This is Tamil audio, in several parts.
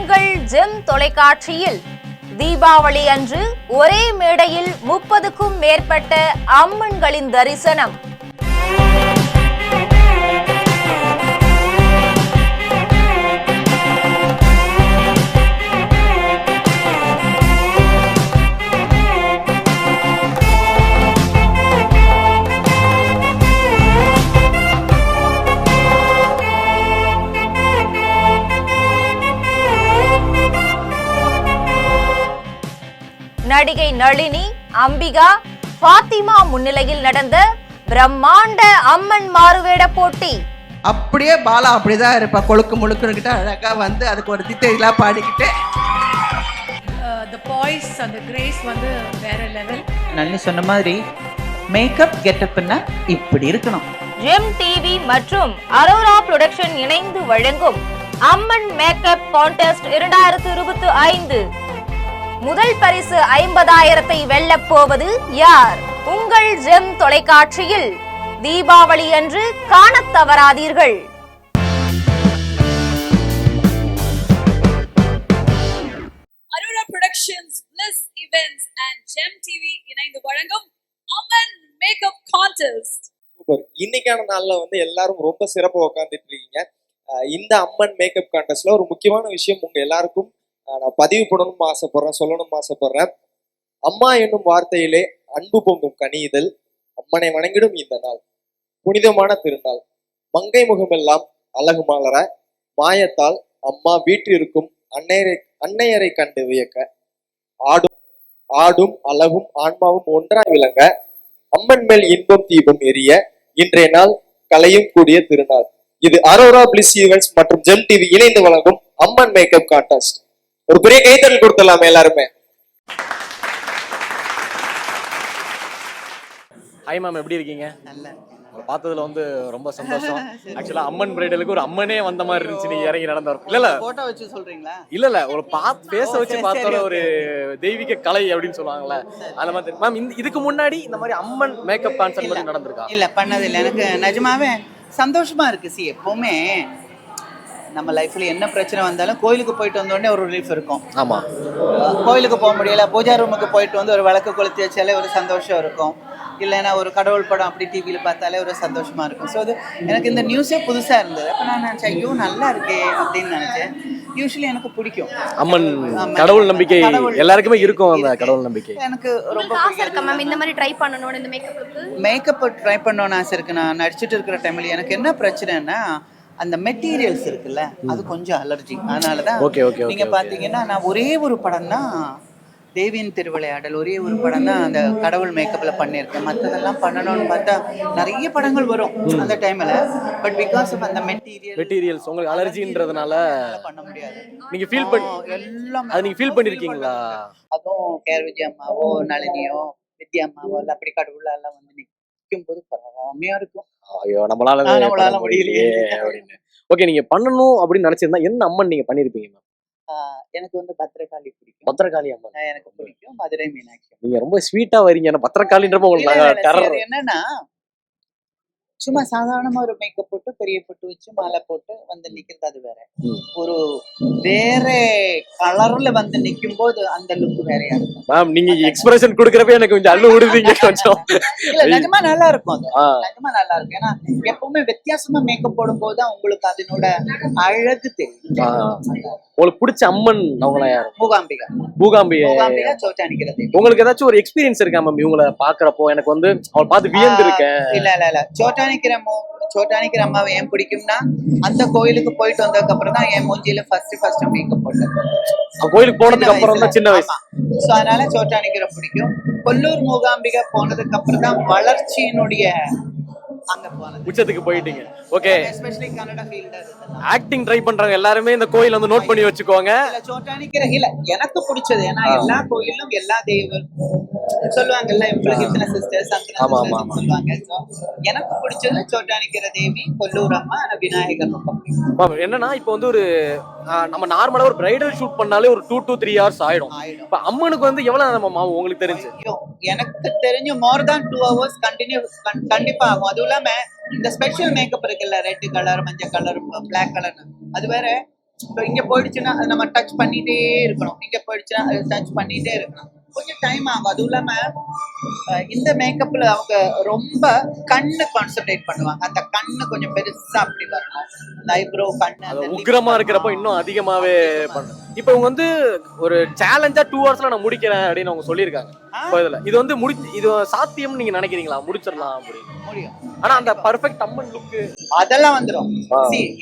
உங்கள் ஜெம் தொலைக்காட்சியில் தீபாவளி அன்று ஒரே மேடையில் 30க்கும் மேற்பட்ட அம்மன்களின் தரிசனம். நடிகை நளினி, அம்பிகா, ஃபாத்திமா முன்னிலையில் நடந்த பிரம்மாண்ட அம்மன் மாறுவேட போட்டி. அப்படியே பாலா அப்படிதான் இருப்பா, கொழுக்கு முழுக்குன்னுகிட்ட அழகா வந்து அதுக்கு ஒரு திட்டையெல்லாம் பாடிக்கிட்டு the voice and the grace வந்து வேற லெவல். நல்லி சொன்ன மாதிரி மேக்கப் கெட்டப்னா இப்படி இருக்கணும். ஜெம் டிவி மற்றும் அரோரா புரொடக்ஷன் இணைந்து வழங்கும் அம்மன் மேக்கப் கான்டெஸ்ட் 2025. முதல் பரிசு 50,000 வெல்லப் போவது யார்? உங்கள் ஜெம் தொலைக்காட்சியில் தீபாவளி அன்று காணத் தவறாதீர்கள். Arora productions, bliss events and GeM TV இணைந்து வழங்கும் அம்மன் மேக்கப் கான்டெஸ்ட். சூப்பர். இன்னைக்கான நாள்ல வந்து எல்லாரும் ரொம்ப சிறப்பா உட்காந்துட்டு இருக்கீங்க. இந்த அம்மன் மேக்கப் கான்டெஸ்ட்ல ஒரு முக்கியமான விஷயம் உங்க எல்லாருக்கும் நான் பதிவு பண்ணணும்னு ஆசைப்படுறேன், சொல்லணும்னு ஆசைப்படுறேன். அம்மா என்னும் வார்த்தையிலே அன்பு பொங்கும் கனியுதல், அம்மனை வணங்கிடும் இந்த நாள் புனிதமான திருநாள். மங்கை முகமெல்லாம் அழகு மாலர மாயத்தால் அம்மா வீற்றிருக்கும் அன்னையரை கண்டு வியக்க ஆடும் அழகும் ஆன்மாவும் ஒன்றாய் விளங்க அம்மன் மேல் இன்பம் தீபம் எரிய இன்றைய நாள் கலையும் கூடிய திருநாள். இது அரோரா பிளிஸ் ஈவென்ட்ஸ் மற்றும் ஜெம் டிவி இணைந்து வழங்கும் அம்மன் மேக்கப் கான்டெஸ்ட். ஒரு பெரிய கைத்தறல் கொடுத்துடலாமே எல்லாருமே. ஹாய் மேம், எப்படி இருக்கீங்க? நல்லா பார்த்ததுல வந்து ரொம்ப சந்தோஷம். ஆக்சுவலா அம்மன் பிரைடலுக்கு ஒரு அம்மனே வந்த மாதிரி இருந்துச்சு. நீங்க இறங்கி நடந்தாரு இல்ல போட்டோ வச்சு சொல்றீங்களா? இல்ல ஒரு பேச வச்சு பார்த்தால ஒரு தெய்வீக கலை அப்படின்னு சொல்லுவாங்கல்ல, அந்த மாதிரி. மேம், இதுக்கு முன்னாடி இந்த மாதிரி அம்மன் மேக்கப் கான்செப்ட் மாதிரி நடந்திருக்கா? இல்ல, பண்ணது இல்லை. எனக்கு நிஜமாவே சந்தோஷமா இருக்கு. எப்பவுமே நம்ம லைஃப்ல என்ன பிரச்சனை வந்தாலும் கோயிலுக்கு போயிட்டு வந்தோடனே ஒரு ரிலீஃப் இருக்கும். ஆமா, கோயிலுக்கு போக முடியல, பூஜா ரூமுக்கு போயிட்டு வந்து ஒரு விளக்கு கொளுத்தி வச்சாலே ஒரு சந்தோஷம் இருக்கும். இல்லைன்னா ஒரு கடவுள் படம் அப்படி டிவியில் பார்த்தாலே ஒரு சந்தோஷமா இருக்கும். ஸோ அது எனக்கு இந்த நியூஸே புதுசாக இருந்தது. அப்போ நான் நினச்சேன், ஐயோ நல்லா இருக்கே அப்படின்னு நினச்சேன். யூஸ்வலி எனக்கு பிடிக்கும் அம்மன் கடவுள் நம்பிக்கை, எல்லாருக்குமே இருக்கும் அந்த கடவுள் நம்பிக்கை. எனக்கு ரொம்ப பிடிக்கும். இந்த மாதிரி ட்ரை பண்ணணும், இந்த மேக்கப் ட்ரை பண்ணணும்னு ஆசை இருக்கு. நான் நடிச்சிட்டு இருக்கிற டைம்ல எனக்கு என்ன பிரச்சனைன்னா, அந்த மெட்டீரியல்ஸ் இருக்குல்ல, அது கொஞ்சம் அலர்ஜி. அதனாலதான் நீங்க பாத்தீங்கன்னா நான் ஒரே ஒரு படம் தான், தேவியின் திருவிளையாடல், ஒரே ஒரு படம் தான் அந்த கடவுள் மேக்கப்ல பண்ணியிருக்கேன். மற்றதெல்லாம் பண்ணணும்னு பார்த்தா நிறைய படங்கள் வரும் அந்த டைம்ல. பட் பிகாஸ் ஆஃப் அந்த மெட்டீரியல்ஸ் உங்களுக்கு அலர்ஜின்றதுனால பண்ண முடியாது. நீங்க ஃபீல் பண்ணி எல்லாம் அது நீங்க ஃபீல் பண்ணிருக்கீங்களா? அதுவும் கேர் விஜய் அம்மாவோ நளினியோ வித்யா அம்மாவோ எல்லாம் அப்படி கடவுள எல்லாம் வந்து நிற்கும் போது பரவாமையா இருக்கும். ஐயோ, நம்மளால முடியலையே அப்படின்னு. ஓகே, நீங்க பண்ணணும் அப்படின்னு நினைச்சிருந்தா என்ன அம்மன் நீங்க பண்ணிருப்பீங்க? எனக்கு வந்து பத்திரகாளி பிடிக்கும். பத்திரகாளி அம்மன் எனக்கு பிடிக்கும். மதுரை மீனாட்சி. நீங்க ரொம்ப ஸ்வீட்டா வரீங்க. பத்திரகாளின்றப்ப உங்களுக்கு என்னன்னா, சும்மா சாதாரணமா ஒரு மேக்கப் போட்டு பெரிய பொட்டு வச்சு மாலை போட்டு வந்து நிக்கிறது அது வேற. ஒரு வேற கலர்ல வந்து நிக்கும் போது அந்த லுக் வேறையா இருக்கும். மேம், நீங்க எக்ஸ்பிரஷன் கொடுக்கறப்ப எனக்கு கொஞ்சம் அள்ளு விடுவீங்க கொஞ்சம். இல்ல, நிஜமா நல்லா இருக்கும். அது நிஜமா நல்லா இருக்கும். ஏன்னா எப்பவுமே வித்தியாசமா மேக்கப் போடும்போது தான் உங்களுக்கு அதனோட அழகு தெரியும். உங்களுக்கு பிடிச்ச அம்மன் அவங்கள யாரு? மூகாம்பிகை சோட்டானிக்கிறது. உங்களுக்கு ஏதாச்சும் ஒரு எக்ஸ்பீரியன்ஸ் இருக்கா மேம் இவங்களை பாக்குறப்போ? எனக்கு வந்து அவளை பார்த்து வியந்து இருக்கேன். இல்ல சோட்டானிக்கிற அம்மாவை ஏன் பிடிக்கும்னா, அந்த கோயிலுக்கு போயிட்டு வந்ததுக்கு அப்புறம் தான் என் மூஞ்சியில ஃபர்ஸ்ட் மேக்கப் போட்டேன். கோயிலுக்கு போனதுக்கு அப்புறம் தான் சின்ன வயசு. சோ அதனால சோட்டானிக்கிற பிடிக்கும். கொல்லூர் மூகாம்பிகை போனதுக்கு அப்புறம் தான் வளர்ச்சியினுடைய அங்க போனது உச்சத்துக்கு போயிட்டீங்க. Okay, especially Kannada field. Acting try பண்றாங்க எல்லாருமே இந்த கோயில் வந்து நோட் பண்ணி வச்சுக்கோங்க. சோட்டானிக்கிற இல்ல எனக்கு பிடிச்சது. ஏன்னா எல்லா கோயிலும் எல்லா தெய்வம் சொல்லுவாங்கல்ல, இவங்களுக்கு இத்தனை சிஸ்டர்ஸ் சொல்லுவாங்க. எனக்கு பிடிச்சது சோட்டானிக்கிற தேவி, கொல்லூர் அம்மா, விநாயகர் ரொம்ப பிடிக்கும். என்னன்னா இப்போ வந்து ஒரு நம்ம நார்மலா ஒரு பிரைடல் ஷூட் பண்ணாலே ஒரு 2 to 3 hours ஆயிடும். இப்ப அம்மனுக்கு வந்து எவ்வளவு நம்ம உங்களுக்கு தெரிஞ்சு? எனக்கு தெரிஞ்சு மோர் தான் 2 hours கண்டிப்பா ஆகும். அதுவும் இல்லாம இந்த ஸ்பெஷல் மேக்கப் இருக்குல்ல, ரெட் கலர், மஞ்சள் கலர், பிளாக் கலர், அது வேற இப்போ இங்க போயிடுச்சுன்னா அது நம்ம டச் பண்ணிட்டே இருக்கணும், இங்க போயிடுச்சுன்னா அது டச் பண்ணிட்டே இருக்கணும், கொஞ்சம் டைம் ஆகும். அதுவும் இல்லாம இந்த மேக்கப்ல அவங்க ரொம்ப கண்ணு கான்சென்ட்ரேட் பண்ணுவாங்க. அந்த கண்ணு கொஞ்சம் பெருசா அப்படி வரணும், அந்த ஐப்ரோ கண்ணு அது அந்த உக்கிரமா lips இருக்கிறப்ப இன்னும் அதிகமாவே பண்ணு. இப்போ இவங்க வந்து ஒரு சேலஞ்சா 2 ஹவர்ஸ்ல நான் முடிக்கிறேன் அப்படின்னு அவங்க சொல்லியிருக்காங்க. இப்போ இது வந்து இது சாத்தியம்னு நீங்க நினைக்கிறீங்களா? முடிச்சிடலாம் அப்படின்னு முடியும். ஆனா அந்த பர்ஃபெக்ட் அம்மன் லுக் அதெல்லாம் வந்துடும்.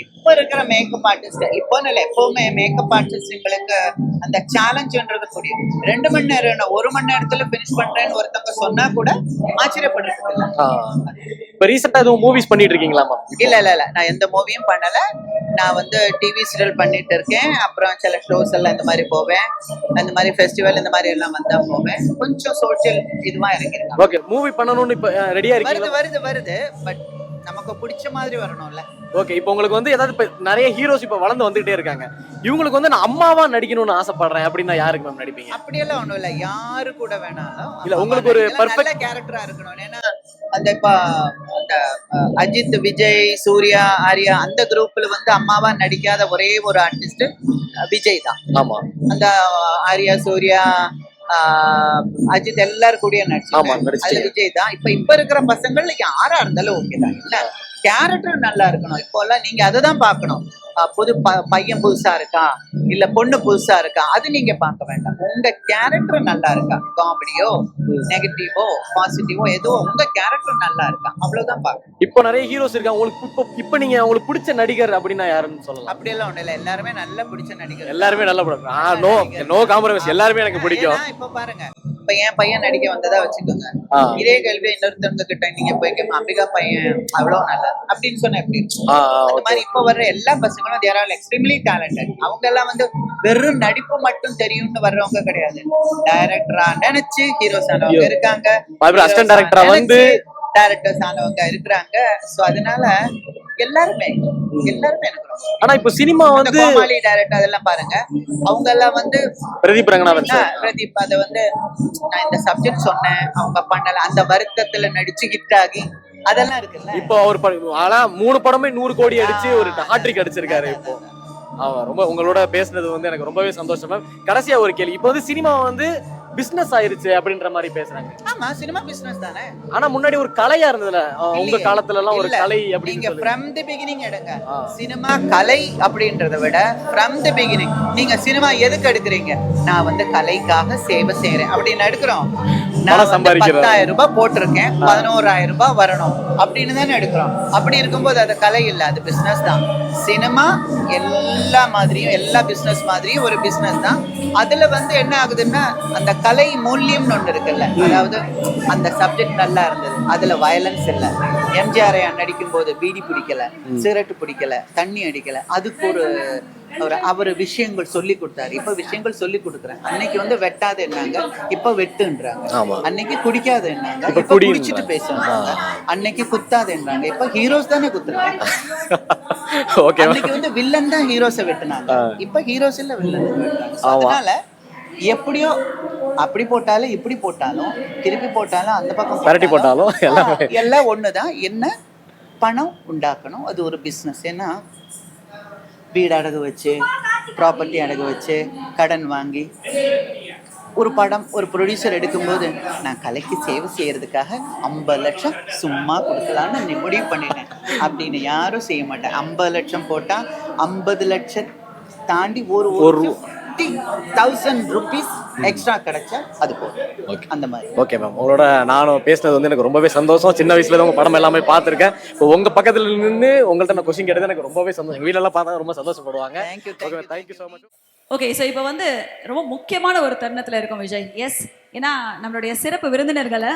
இப்ப இருக்கிற மேக்கப் ஆர்டிஸ்ட் இப்போன்னு இல்லை, எப்பவுமே மேக்கப் ஆர்டிஸ்டுங்களுக்கு அந்த சேலஞ்சுன்றது புரியும். 2 மணி நேரம் 1 மணி நேரத்துல பினிஷ் பண்றேன்னு ஒருத்தவங்க சொன்னா கூட ஆச்சரியப்படுறது இல்லை. இப்போ ரீசெண்டா எதுவும் மூவிஸ் பண்ணிட்டு இருக்கீங்களாமா? இல்ல நான் எந்த மூவியும் பண்ணல. நான் வந்து டிவி சீரியல் பண்ணிட்டு இருக்கேன். அப்புறம் சில ஷோஸ் எல்லாம் இந்த மாதிரி போவேன், அந்த மாதிரி ஃபெஸ்டிவல் இந்த மாதிரி எல்லாம் வந்தா போவேன். கொஞ்சம் சோஷியல் இதுவா இறங்கிருக்கேன். ஓகே, மூவி பண்ணணும்னு இப்ப ரெடியா இருக்கீங்களா? வருது பட் நமக்கு பிடிச்ச மாதிரி வரணும்ல. ஓகே, இப்போ உங்களுக்கு வந்து ஏதாவது இப்ப நிறைய ஹீரோஸ் இப்ப வளர்ந்து வந்துட்டே இருக்காங்க. இவங்களுக்கு வந்து நான் அம்மாவா நடிக்கணும்னு ஆசைப்படுறேன் அப்படின்னா யாருக்கு மேம் நடிப்பீங்க? அப்படியெல்லாம் ஒண்ணும் இல்ல, யாரு கூட வேணாலும் இல்ல உங்களுக்கு ஒரு நல்ல கேரக்டரா இருக்கணும். ஏன்னா அந்த இப்ப அந்த அஜித், விஜய், சூர்யா, ஆர்யா அந்த குரூப்ல வந்து அம்மாவா நடிக்காத ஒரே ஒரு ஆர்டிஸ்ட் விஜய் தான். ஆமா, அந்த ஆர்யா, சூர்யா, அஜித் எல்லாரும் கூடயும் நடிச்சு விஜய் தான். இப்ப இருக்கிற பசங்கள்ல யாரா இருந்தாலும் ஓகே தான். இல்ல கேரக்டர் நல்லா இருக்கணும். இப்போ எல்லாம் நீங்க அததான் பாக்கணும். புது பையன் புதுசா இருக்கா இல்ல பொண்ணு புதுசா இருக்கா அது நீங்க பார்க்க வேண்டாம். உங்க கேரக்டர் நல்லா இருக்கா, காமெடியோ நெகட்டிவோ பாசிட்டிவோ ஏதோ உங்க கேரக்டர் நல்லா இருக்கா, அவ்வளவுதான் பாக்கணும். இப்போ நிறைய ஹீரோஸ் இருக்காங்க. உங்களுக்கு இப்ப நீங்க உங்களுக்கு பிடிச்ச நடிகர் அப்படின்னா யாருன்னு சொல்லலாம்? அப்படியெல்லாம் ஒண்ணு இல்ல, எல்லாருமே நல்ல பிடிச்ச நடிகர். எல்லாருமே நல்ல படம், நோ காம்ப்ரமைஸ், எல்லாருமே எனக்கு பிடிக்கும். இப்ப பாருங்க, இப்ப என் பையன் நடிக்க வந்ததா வச்சுக்கோங்க, இதே கேள்வி இன்னொருத்தவங்க கிட்ட நீங்க போய் அம்பிகா பையன் அவ்வளவு நல்லா அப்படின்னு சொன்ன எப்படி? அந்த மாதிரி இப்ப வர்ற எல்லா பசங்களும் தேர் ஆர் எக்ஸ்ட்ரீம்லி டேலண்டட். அவங்க எல்லாம் வந்து வெறும் நடிப்பு மட்டும் தெரியும்னு வர்றவங்க கிடையாது. டைரக்டரா நினைச்சு ஹீரோஸ் ஆனவங்க இருக்காங்க, அசிஸ்டன்ட் டைரக்டரா வந்து டைரக்டர்ஸ் ஆனவங்க இருக்கிறாங்க. சோ அதனால எல்லாருமே எனக்கு ஆனா இப்போ சினிமா வந்து கோமாளி டைரக்டர் அதெல்லாம் பாருங்க, அவங்க எல்லாம் வந்து பிரதீப் ரங்கநாதன் சார், பிரதீப் அதை வந்து நான் இந்த சப்ஜெக்ட் சொன்னேன் அவங்க பண்ணல, அந்த வருத்தத்துல நடிச்சு ஹிட் ஆகி அதெல்லாம் இருக்குல்ல. இப்போ அவர் 3 படமே 100 கோடி அடிச்சு ஒரு ஹாட்ரிக் அடிச்சிருக்காரு. இப்போ ரொம்ப உங்களோட பேசுனது வந்து எனக்கு ரொம்பவே சந்தோஷம் மேம். கடைசியா ஒரு கேள்வி, இப்போ வந்து சினிமா வந்து பிசினஸ் ஆயிருச்சு அப்படின்ற மாதிரி பேசுறாங்க. ஆமா, சினிமா பிசினஸ் தானே. ஆனா முன்னாடி ஒரு கலையா இருந்ததுல, உங்க காலத்துல எல்லாம் ஒரு கலை நீங்க from the beginning எடுங்க. சினிமா கலை அப்படின்றத விட from the beginning நீங்க சினிமா எதுக்கு எடுக்கிறீங்க? நான் வந்து கலைக்காக சேவை செய்யறேன் அப்படின்னு எடுக்கிறோம். நான் 10,000 ரூபாய் போட்டிருக்கேன், 11,000 ரூபாய் வரணும் அப்படின்னு தானே எடுக்கிறோம். அப்படி இருக்கும்போது அது கலை இல்ல, அது பிசினஸ் தான். சினிமா எல்லா மாதிரியும் எல்லா பிசினஸ் மாதிரியும் ஒரு பிசினஸ் தான். அதுல வந்து என்ன ஆகுதுன்னா அந்த கலை மூல்யம்னு ஒண்ணு இருக்குல்ல, அதாவது அந்த சப்ஜெக்ட் நல்லா இருந்தது, அதுல வயலன்ஸ் இல்ல. எம்ஜிஆர் நடிக்கும் போது பீடி பிடிக்கல, சிகரெட் பிடிக்கல, தண்ணி அடிக்கல, அதுக்கு அவர் விஷயங்கள் சொல்லி கொடுத்தாரு. இப்ப விஷயங்கள் சொல்லி கொடுக்குறேன். அன்னைக்கு வந்து வெட்டாத என்னாங்க, இப்ப வெட்டுன்றாங்க. அன்னைக்கு குடிக்காத என்னாங்க, இப்ப குடிச்சிட்டு பேசுறாங்க. அன்னைக்கு குத்தாத என்னாங்க, இப்ப ஹீரோஸ் தானே குத்துறாங்க. அன்னைக்கு வந்து வில்லன் தான் ஹீரோஸை வெட்டுனாங்க, இப்ப ஹீரோஸ் இல்ல வில்லன் வெட்டுறாங்க. அதனால எப்படியோ அப்படி போட்டாலும் இப்படி போட்டாலும் திருப்பி போட்டாலும் அந்த பக்கம் பரட்டி போட்டாலும் எல்லாம் ஒண்ணுதான். என்ன பணம் உண்டாக்கணும், அது ஒரு பிசினஸ். ஏன்னா வீடு அடகு வச்சு, ப்ராப்பர்ட்டி அடகு வச்சு, கடன் வாங்கி ஒரு படம் ஒரு ப்ரொடியூசர் எடுக்கும்போது நான் கலைக்கு சேவை செய்யறதுக்காக 50 லட்சம் சும்மா கொடுக்கலான்னு நீ முடிவு பண்ணிட்டேன் அப்படின்னு யாரும் செய்ய மாட்டேன். 50 லட்சம் போட்டா 50 லட்சம் தாண்டி ஒரு 50,000 rupees எக்ஸ்ட்ரா கிடைச்சா அது போதும். அந்த மாதிரி. ஓகே மேம், உங்களோட நானும் பேசினது வந்து எனக்கு ரொம்பவே சந்தோஷம். சின்ன வயசுல உங்க படம் எல்லாமே பார்த்துருக்கேன். இப்போ உங்க பக்கத்துல நின்று உங்கள்ட்ட நான் கொஸ்டின் கேட்டது எனக்கு ரொம்பவே சந்தோஷம். எங்க வீட்டுல எல்லாம் பார்த்தா ரொம்ப சந்தோஷப்படுவாங்க. Thank you so much. Okay, so இப்போ வந்து ரொம்ப முக்கியமான ஒரு தருணத்தில் இருக்கும் விஜய். எஸ், ஏன்னா நம்மளுடைய சிறப்பு விருந்தினர்களை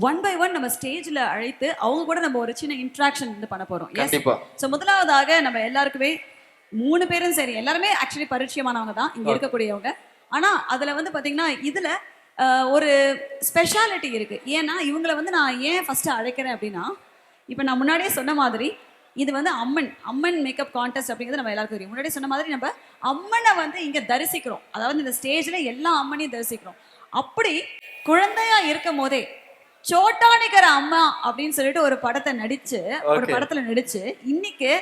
1 by 1 நம்ம ஸ்டேஜில் அழைத்து அவங்க கூட நம்ம ஒரு சின்ன இன்ட்ராக்ஷன் வந்து பண்ண போகிறோம். எஸ், ஸோ முதலாவதாக நம்ம எல்லாருக்குமே 3 பேரும் சரி எல்லாருமே ஆக்சுவலி பரிச்சயமானவங்க தான் இங்கே இருக்கக்கூடியவங்க. ஆனால் அதில் வந்து பார்த்தீங்கன்னா இதில் ஒரு ஸ்பெஷாலிட்டி இருக்குது. ஏன்னா இவங்களை வந்து நான் ஏன் ஃபஸ்ட்டு அழைக்கிறேன் அப்படின்னா, இப்போ நான் முன்னாடியே சொன்ன மாதிரி இது வந்து அம்மன் மேக்கப் கான்டெஸ்ட் அப்படிங்கிறது நம்ம எல்லாருக்கும் தெரியும். முன்னாடி சொன்ன மாதிரி நம்ம அம்மனை வந்து இங்கே தரிசிக்கிறோம், அதாவது இந்த ஸ்டேஜில் எல்லா அம்மனையும் தரிசிக்கிறோம். அப்படி குழந்தையா இருக்கும் போதே சோட்டானிக்கிற அம்மா அப்படின்னு சொல்லிட்டு ஒரு படத்துல நடிச்சு இன்னைக்கு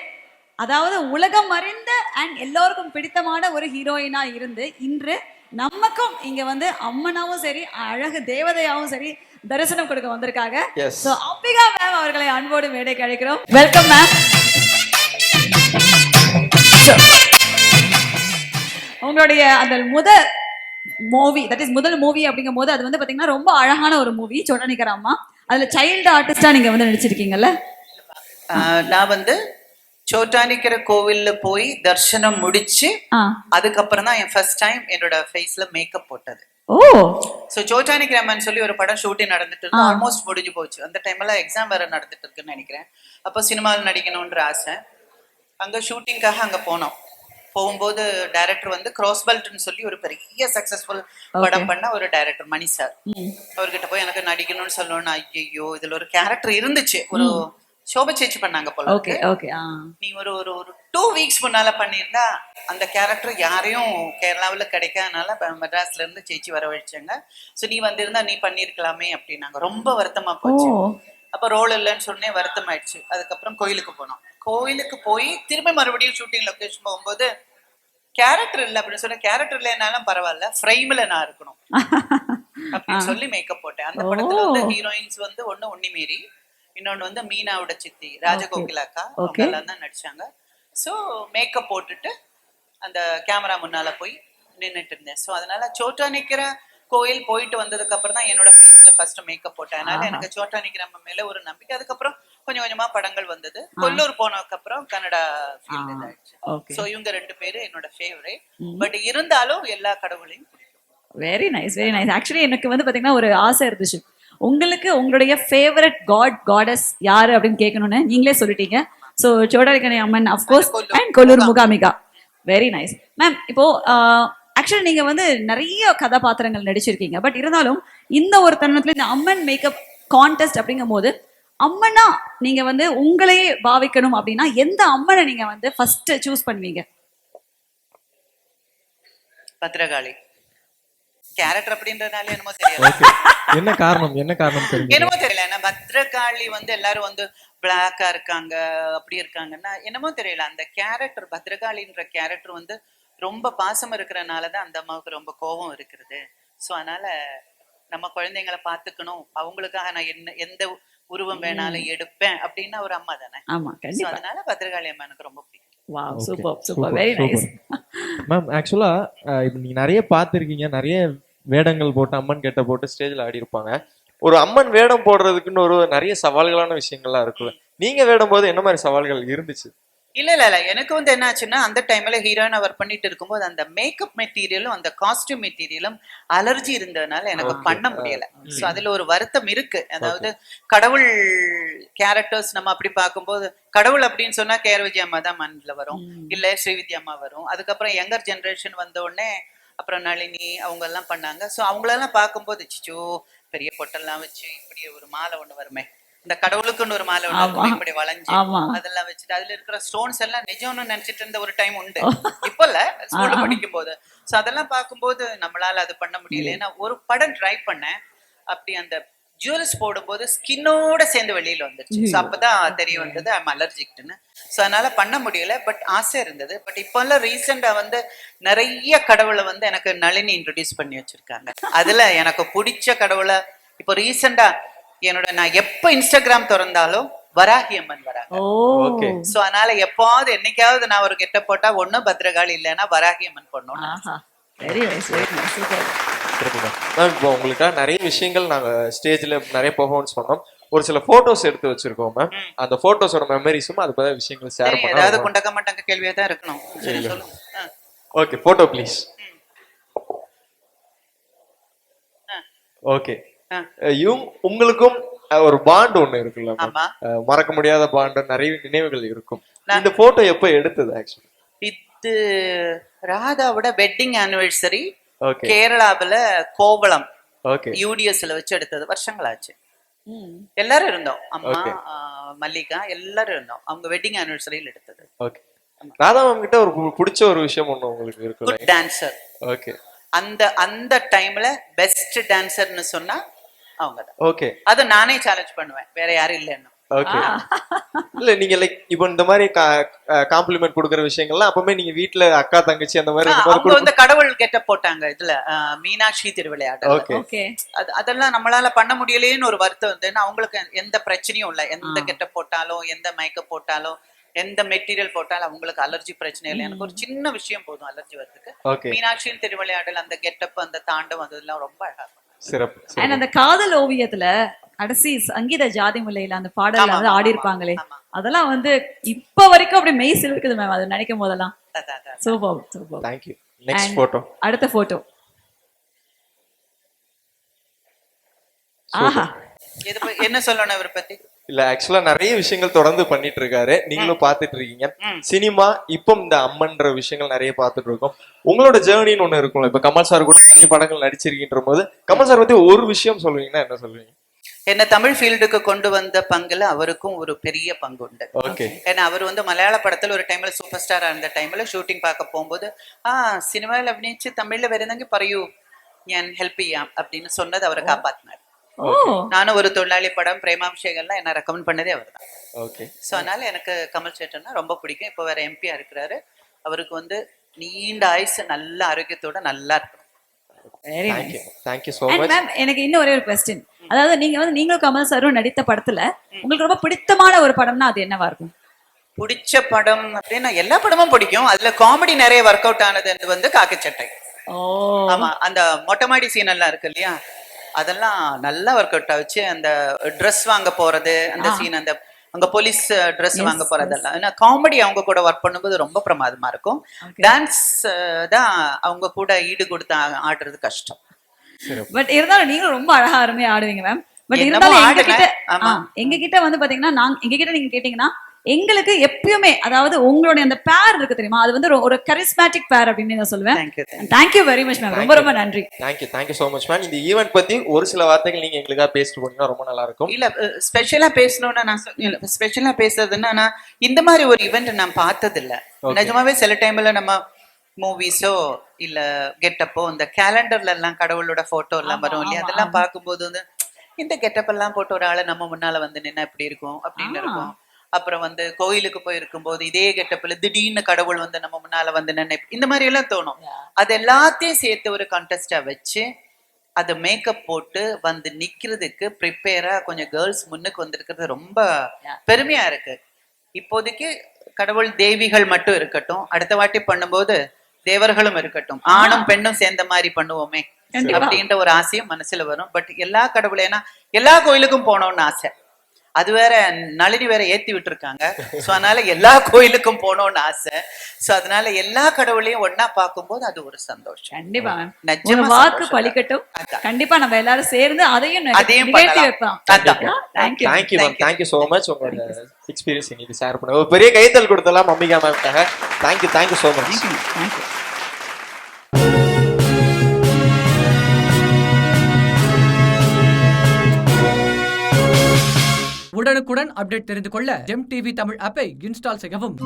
அதாவது உலகம் அறிந்த அண்ட் எல்லோருக்கும் பிடித்தமான ஒரு ஹீரோயினா இருந்து இன்று நமக்கும் இங்க வந்து அம்மனாவும் சரி அழகு தேவதையாவும் சரி தரிசனம் கொடுக்க வந்திருக்காங்க. சோ அம்பிகா மேம் அவர்களை அன்போடு மேடைக்கு அழைக்கிறோம். Welcome ma'am. உங்களுடைய அந்த முதல் மூவி அப்படிங்கும் போது அது வந்து பாத்தீங்கன்னா ரொம்ப அழகான ஒரு மூவி சோட்டானிக்கர் அம்மா. அதுல சைல்டு ஆர்டிஸ்டா நீங்க வந்து நடிச்சிருக்கீங்கல்ல? நான் வந்து சோட்டானிக்கிற கோவில்ல போய் தரிசனம் முடிச்சு அதுக்கப்புறம் தான் என் ஃபர்ஸ்ட் டைம் என்னோட ஃபேஸ்ல மேக்கப் போட்டது. ஓ. சோ சோட்டானிக்கிற அம்மன் சொல்லி ஒரு படம் ஷூட்டிங் நடந்துட்டு இருக்கு. ஆல்மோஸ்ட் முடிஞ்சு போச்சு. அந்த டைம்ல எக்ஸாம் வேற நடந்துட்டு இருக்குன்னு நினைக்கிறேன். அப்போ சினிமாவில் நடிக்கணும்ன்ற ஆசை. அங்க ஷூட்டிங்காக அங்க போனோம். போகும்போது டைரக்டர் வந்து கிராஸ் பெல்ட்னு சொல்லி ஒரு பெரிய சக்சஸ்ஃபுல் படம் பண்ண ஒரு டைரக்டர் மணி சார். அவர்கிட்ட போய் எனக்கு நடிக்கணும்னு சொல்லணும்னு ஐயோ இதுல ஒரு கேரக்டர் இருந்துச்சு. ஒரு சோபா சேச்சி பண்ணாங்க போல. நீ ஒரு ஒரு ஒரு 2 வீக்ஸ் முன்னால பண்ணியிருந்தா அந்த கேரக்டர் யாரையும் கேரளாவில் கிடைக்காதனால மெட்ராஸ்ல இருந்து சேச்சி வரவழைச்சாங்க. ஸோ நீ வந்திருந்தா நீ பண்ணிருக்கலாமே அப்படின்னாங்க. ரொம்ப வருத்தமா போச்சு. அப்ப ரோல் இல்லைன்னு சொன்னேன். வருத்தம் ஆயிடுச்சு. அதுக்கப்புறம் கோயிலுக்கு போனோம். கோயிலுக்கு போய் திரும்ப மறுபடியும் ஷூட்டிங் லொகேஷன் போகும்போது கேரக்டர் இல்லை அப்படின்னு சொன்ன. கேரக்டர் இல்லைனாலும் பரவாயில்ல, ஃப்ரேம்ல நான் இருக்கணும் அப்படின்னு சொல்லி மேக்கப் போட்டேன். அந்த படத்துல வந்து ஹீரோயின்ஸ் வந்து ஒண்ணு உன்னிமேரி, இன்னொன்னு வந்து மீனாவோட சித்தி ராஜகோகிலாக்கா, அவங்க எல்லாம் தான் நடிச்சாங்க. ஸோ மேக்கப் போட்டுட்டு அந்த கேமரா முன்னால போய் நின்றுட்டு இருந்தேன். ஸோ அதனால சோட்டானிக்கிற கோயில் போயிட்டு வந்ததுக்கு அப்புறம் தான் என்னோட ஃபேஸ்ல ஃபர்ஸ்ட் மேக்கப் போட்டேன். அதனால எனக்கு சோட்டானிக்கிற மேல ஒரு நம்பிக்கை. அதுக்கப்புறம் கொஞ்சம் கொஞ்சமா படங்கள் வந்தது. கொல்லூர் போனதுக்கு அப்புறம் கன்னடா ஃபீல்ட் இதாயிடுச்சு. ஸோ இவங்க 2 பேரு என்னோட ஃபேவரேட். பட் இருந்தாலும் எல்லா கடவுளையும் பிடிக்கும். Very nice, very nice. Actually எனக்கு வந்து பாத்தீங்கன்னா ஒரு ஆசை இருந்துச்சு, உங்களுக்கு உங்களுடைய ஃபேவரட் காடஸ் யாரு அப்படின்னு கேட்கணும்னு நீங்களே சொல்லிட்டீங்க. So Chottanikkara Amman of course and Kollur Mookambika. Very nice ma'am. இப்போ ஆக்சுவலி நீங்க வந்து நிறைய கதாபாத்திரங்கள் நடிச்சிருக்கீங்க. பட் இருந்தாலும் இந்த ஒரு தருணத்துல இந்த அம்மன் மேக்கப் கான்டெஸ்ட் அப்படிங்கும் போது அம்மனா நீங்க வந்து உங்களையே பாவிக்கணும் அப்படின்னா எந்த அம்மனை நீங்க வந்து ஃபர்ஸ்ட் சூஸ் பண்ணுவீங்க? பத்ரகாளி கேரக்டர் அப்படின்றதுனால என்னமோ தெரியல. என்ன காரணம் தெரியும் என்னமோ தெரியல. ஏன்னா பத்ரகாளி வந்து எல்லாரும் வந்து பிளாக்கா இருக்காங்க அப்படி இருக்காங்கன்னா என்னமோ தெரியல. அந்த கேரக்டர் பத்ரகாளின்ற கேரக்டர் வந்து ரொம்ப பாசம் இருக்கிறனாலதான் அந்த அம்மாவுக்கு ரொம்ப கோபம் இருக்கிறது. ஸோ அதனால நம்ம குழந்தைங்களை பார்த்துக்கணும், அவங்களுக்காக நான் எந்த உருவம் வேணாலும் எடுப்பேன் அப்படின்னா ஒரு அம்மா தானே. அதனால பத்ரகாளி அம்மா எனக்கு ரொம்ப பிடிக்கும். Wow, super super, very nice ma'am. ஆக்சுவலா இப்போ நீங்க நிறைய பார்த்துருக்கீங்க, நிறைய வேடங்கள் போட்டு அம்மன் கெட்ட போட்டு ஸ்டேஜ்ல ஆடி இருப்பாங்க. ஒரு அம்மன் வேடம் போடுறதுக்குன்னு ஒரு நிறைய சவால்களான விஷயங்கள்லாம் இருக்குல்ல, நீங்க வேடும் போது என்ன மாதிரி சவால்கள் இருந்துச்சு? இல்ல எனக்கு வந்து என்ன ஆச்சுன்னா, அந்த டைம்ல ஹீரோயினா ஒர்க் பண்ணிட்டு இருக்கும்போது அந்த மேக்கப் மெட்டீரியலும் அந்த காஸ்டியூம் மெட்டீரியலும் அலர்ஜி இருந்ததுனால எனக்கு பண்ண முடியல. ஸோ அதுல ஒரு வருத்தம் இருக்கு. அதாவது கடவுள் கேரக்டர்ஸ் நம்ம அப்படி பார்க்கும்போது கடவுள் அப்படின்னு சொன்னா கேஆர் விஜய் அம்மா தான் மனதில் வரும், இல்ல ஸ்ரீவித்யா அம்மா வரும். அதுக்கப்புறம் யங்கர் ஜெனரேஷன் வந்த உடனே அப்புறம் நளினி அவங்க எல்லாம் பண்ணாங்க. ஸோ அவங்களெல்லாம் பார்க்கும்போது சிச்சோ பெரிய பொட்டெல்லாம் வச்சு இப்படி ஒரு மாலை ஒண்ணு வருமே, இந்த கடவுளுக்குன்னு ஒரு மாலை ஒண்ணு இப்படி வளைஞ்சு அதெல்லாம் வச்சுட்டு அதுல இருக்கிற ஸ்டோன்ஸ் எல்லாம் நிஜம்னு நினைச்சிட்டு இருந்த ஒரு டைம் உண்டு. இப்ப இல்ல, ஸ்கூல்ல படிக்கும் போது. ஸோ அதெல்லாம் பார்க்கும்போது நம்மளால அது பண்ண முடியல. ஏன்னா ஒரு படம் ட்ரை பண்ணேன், அப்படி அந்த ஜுவல்ஸ் போடும்போது ஸ்கின்னோட சேர்ந்து வெளியில வந்துருச்சு. ஸோ அப்பதான் தெரிய வந்தது ஐம் அலர்ஜிக்னு. ஸோ அதனால பண்ண முடியல. பட் ஆசை இருந்தது. பட் இப்போ எல்லாம் ரீசெண்டா வந்து நிறைய கடவுளை வந்து எனக்கு நளினி இன்ட்ரடியூஸ் பண்ணி வச்சிருக்காங்க. அதுல எனக்கு பிடிச்ச கடவுளை இப்போ ரீசெண்டா என்னோட நான் எப்ப இன்ஸ்டாகிராம் திறந்தாலும் வராகி அம்மன் வராங்க. சோ அதனால எப்பாவது என்னைக்காவது நான் ஒரு கெட்ட போட்டா ஒண்ணு பத்ரகாளி இல்லைன்னா வராகி அம்மன் பண்ணணும். இப்போ உங்களுக்காக நிறைய விஷயங்கள் நாங்க ஸ்டேஜ்ல நிறைய பெர்ஃபார்மன்ஸ் பண்ணோம். ஒரு சில போட்டோஸ் எடுத்து வச்சிருக்கோம் மேம். அந்த போட்டோஸோட மெமரிஸும் அது பத்தி விஷயங்கள் ஷேர் பண்ணலாம். ஏதாவது குண்டக்க மாட்டங்க கேள்வியா தான் இருக்கணும். சரி சொல்லுங்க. Okay, photo please. ஓகே, உங்களுக்கும் ஒரு பாண்ட் ஒண்ணு இருக்குல்ல, மறக்க முடியாத பாண்ட், நிறைய நினைவுகள் இருக்கும். இந்த போட்டோ எப்ப எடுத்தது? ஆக்சுவலி இது ராதாவோட வெட்டிங் ஆனிவர்சரி கேரளாவுல கோவளம் யூடிஎஸ்ல வச்சு எடுத்தது. வருஷங்களாச்சு. எல்லாரும் இருந்தோம், அம்மா மல்லிகா எல்லாரும் இருந்தோம். அவங்க வெட்டிங் ஆனிவர்சரியில எடுத்தது. ஓகே. ராதா மேம் கிட்ட ஒரு பிடிச்ச ஒரு விஷயம் ஒண்ணு உங்களுக்கு இருக்கு, குட் டான்சர். ஓகே. அந்த டைம்ல பெஸ்ட் டான்சர்னு சொன்னா அவங்க தான். ஓகே. அத நானே சேலஞ்ச் பண்ணுவேன், வேற யாரும் இல்லைன்னு. ஓகே. இல்ல நீங்க லைக் இப்போ இந்த மாதிரி காம்ப்ளிமெண்ட் கொடுக்குற விஷயங்கள்லாம் அப்பவுமே நீங்க வீட்ல அக்கா தங்கச்சி அந்த மாதிரி அவங்க வந்து கடவுள் கெட்டப் போட்டாங்க இதுல மீனாட்சி திருவிளையாடல். ஓகே. ஓகே. அதெல்லாம் நம்மளால பண்ண முடியலையேன்னு ஒரு வருத்தம் வந்து அவங்களுக்கு எந்த பிரச்சனையும் இல்லை. எந்த கெட்டப் போட்டாலும் எந்த மேக்கப் போட்டாலும் எந்த மெட்டீரியல் போட்டாலும் அவங்களுக்கு அலர்ஜி பிரச்சனை இல்லை. எனக்கு ஒரு சின்ன விஷயம் போதும் அலர்ஜி வரதுக்கு. ஓகே. மீனாட்சியின் திருவிளையாடல் அந்த கெட்டப் அந்த தாண்டம் அதெல்லாம் ரொம்ப அழகா இருக்கும். சிறப்பு. அண்ட் அந்த காதல் ஓவியத்துல கடைசி சங்கீத ஜாதி முல்லையில அந்த பாடல் வந்து ஆடி இருப்பாங்களே, அதெல்லாம் வந்து இப்ப வரைக்கும் அப்படியே மெய் சிலிர்க்குது மேம் அது நினைக்கும் போதெல்லாம். Super super. Thank you. Next photo. அடுத்த போட்டோ. ஆஹா, என்ன சொல்லணும் இவரை பத்தி? இல்ல ஆக்சுவலா நிறைய விஷயங்கள் தொடர்ந்து பண்ணிட்டு இருக்காரு. நீங்களும் பாத்துட்டு இருக்கீங்க. சினிமா இப்போ இந்த அம்மன்ற விஷயங்கள் நிறைய பாத்துட்டு இருக்கோம். உங்களோட ஜேர்னின்னு ஒண்ணு இருக்கும்ல. இப்ப கமல் சார் கூட நிறைய படங்கள் நடிச்சிருக்கின்ற போது கமல் சார் பத்தி ஒரு விஷயம் சொல்லுவீங்கன்னா என்ன சொல்லுவீங்க? என்ன தமிழ் ஃபீல்டுக்கு கொண்டு வந்த பங்குல அவருக்கும் ஒரு பெரிய பங்கு உண்டு. ஓகே. ஏன்னா அவர் வந்து மலையாள படத்துல ஒரு டைம்ல சூப்பர் ஸ்டாரா இருந்த டைம்ல ஷூட்டிங் பார்க்க போகும்போது சினிமாவில் அഭിനയിച്ച് தமிழ்ல வேறெந்தெங்க പറയൂ ഞാൻ ஹெல்ப் ചെയ്യാം அப்படின்னு சொன்னது அவரை காப்பாத்தினார். நானும் ஒரு தொழிலாளி படம் பிரேமாபிஷேகம்லாம் என்ன ரெக்கமெண்ட் பண்ணதே அவர் தான். ஓகே. ஸோ அதனால எனக்கு கமல் சேட்டன்னா ரொம்ப பிடிக்கும். இப்போ வேற எம்பியா இருக்கிறாரு. அவருக்கு வந்து நீண்ட ஆயுசு நல்ல ஆரோக்கியத்தோட நல்லா இருக்கும். Very nice. Thank you so and much. Ma'am எனக்கு இன்னும் ஒரே ஒரு क्वेश्चन. அதாவது நீங்க வந்து நீங்களும் கமல் சாரும் நடித்த படத்துல உங்களுக்கு ரொம்ப பிடித்தமான ஒரு படம்னா அது என்னவா இருக்கும்? பிடிச்ச படம் அப்படின்னா எல்லா படமும் பிடிக்கும். அதுல காமெடி நிறைய ஒர்க் அவுட் ஆனது வந்து காக்கிச்சட்டை. ஆமா, அந்த மொட்டைமாடி சீன் எல்லாம் இருக்கு இல்லையா, அதெல்லாம் நல்லா ஒர்க் அவுட் ஆச்சு. அந்த ட்ரெஸ் வாங்க போறது அந்த சீன், அந்த அங்க போலீஸ் ட்ரெஸ் வாங்க போறதெல்லாம் ஏன்னா காமெடி அவங்க கூட ஒர்க் பண்ணும்போது ரொம்ப பிரமாதமா இருக்கும். டான்ஸ் தான் அவங்க கூட ஈடு கொடுத்து ஆடுறது கஷ்டம். பட் இருந்தாலும் நீங்க ரொம்ப அழகா அருமையா ஆடுவீங்க மேம். பட் இருந்தாலும் எங்க கிட்ட வந்து பாத்தீங்கன்னா எங்க கிட்ட நீங்க கேட்டீங்கன்னா எங்களுக்கு எப்பயுமே அதாவது உங்களுடைய அந்த பேர் இருக்கு தெரியுமா, அது வந்து ஒரு கரிஸ்மேட்டிக் பேர் அப்படின்னு நான் சொல்லுவேன். Thank you very much ma'am. ரொம்ப ரொம்ப நன்றி. Thank you so much ma'am. இந்த ஈவென்ட் பத்தி ஒரு சில வார்த்தைகள் நீங்க எங்களுக்காக பேசிட்டு போனீங்கன்னா ரொம்ப நல்லா இருக்கும். இல்ல ஸ்பெஷலா பேசணும்னா நான் ஸ்பெஷலா பேசுறதுன்னா நான் இந்த மாதிரி ஒரு ஈவெண்ட் நான் பார்த்தது இல்ல. நிஜமாவே சில டைம்ல நம்ம மூவிஸோ இல்ல கெட்டப்போ இந்த கேலண்டர்ல எல்லாம் கடவுளோட போட்டோ எல்லாம் வரும் இல்லையா, அதெல்லாம் பார்க்கும்போது வந்து இந்த கெட்டப் எல்லாம் போட்டு ஒரு ஆளை நம்ம முன்னால வந்து நின்னா எப்படி இருக்கும் அப்படின்னு இருக்கும். அப்புறம் வந்து கோயிலுக்கு போயிருக்கும் போது இதே கெட்டப்ல திடீர்னு கடவுள் வந்து நம்ம முன்னால வந்து நினை இந்த மாதிரி எல்லாம் தோணும். அது எல்லாத்தையும் சேர்த்து ஒரு கண்டெஸ்டா வச்சு அதை மேக்கப் போட்டு வந்து நிக்கிறதுக்கு ப்ரிப்பேரா கொஞ்சம் கேர்ள்ஸ் முன்னுக்கு வந்திருக்கிறது ரொம்ப பெருமையா இருக்கு. இப்போதைக்கு கடவுள் தேவிகள் மட்டும் இருக்கட்டும், அடுத்த வாட்டி பண்ணும்போது தேவர்களும் இருக்கட்டும், ஆணும் பெண்ணும் சேர்ந்த மாதிரி பண்ணுவோமே அப்படின்ற ஒரு ஆசையும் மனசுல வரும். பட் எல்லா கடவுளேனா எல்லா கோயிலுக்கும் போனோம்னு ஆசை. அது வேற நளினி வேற ஏத்தி விட்டுருக்காங்க. சோ அதனால எல்லா கோயிலுக்கும் போனோம்னு ஆசை. சோ அதனால எல்லா கடவுளையும் ஒன்னா பார்க்கும்போது அது ஒரு சந்தோஷம். கண்டிப்பா நிஜமா வாக்கு பலிக்கட்டும். கண்டிப்பா நம்ம எல்லாரும் சேர்ந்து அதையும் வைப்போம். Thank you ma'am. Thank you so much. உங்களோட எக்ஸ்பீரியன்ஸ் இன்னைக்கு ஷேர் பண்ண ஒரு பெரிய கைத்தல் கொடுத்தலாம் அம்பிகா மேம்காக. Thank you so much. தேங்க்யூ. உடனுக்குடன் அப்டேட் தெரிந்து கொள்ள ஜெம் டிவி தமிழ் ஆப்பை இன்ஸ்டால் செய்யவும்.